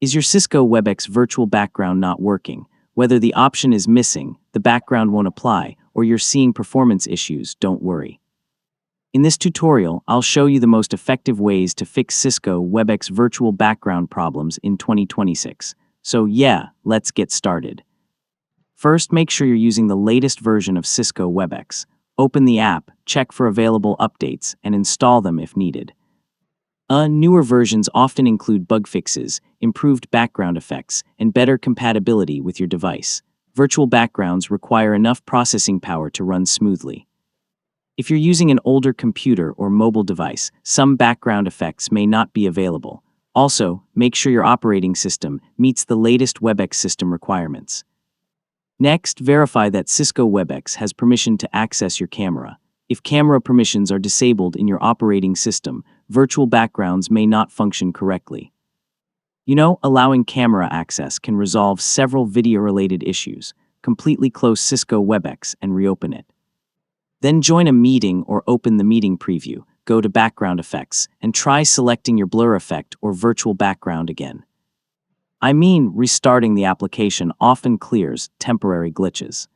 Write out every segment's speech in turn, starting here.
Is your Cisco Webex virtual background not working? Whether the option is missing, the background won't apply, or you're seeing performance issues, don't worry. In this tutorial, I'll show you the most effective ways to fix Cisco Webex virtual background problems in 2026. So yeah, let's get started. First, make sure you're using the latest version of Cisco Webex. Open the app, check for available updates, and install them if needed. Newer versions often include bug fixes, improved background effects, and better compatibility with your device. Virtual backgrounds require enough processing power to run smoothly. If you're using an older computer or mobile device, some background effects may not be available. Also, make sure your operating system meets the latest Webex system requirements. Next, verify that Cisco Webex has permission to access your camera. If camera permissions are disabled in your operating system, virtual backgrounds may not function correctly. Allowing camera access can resolve several video-related issues. Completely close Cisco Webex and reopen it. Then join a meeting or open the meeting preview, go to Background Effects, and try selecting your blur effect or virtual background again. Restarting the application often clears temporary glitches.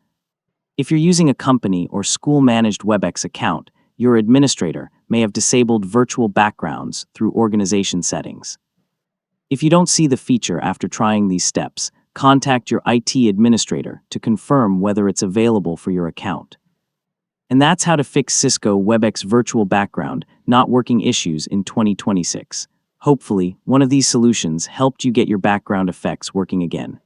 If you're using a company or school-managed Webex account, your administrator may have disabled virtual backgrounds through organization settings. If you don't see the feature after trying these steps, contact your IT administrator to confirm whether it's available for your account. And that's how to fix Cisco Webex virtual background not working issues in 2026. Hopefully, one of these solutions helped you get your background effects working again.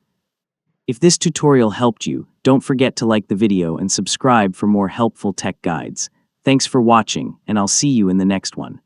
If this tutorial helped you, don't forget to like the video and subscribe for more helpful tech guides. Thanks for watching, and I'll see you in the next one.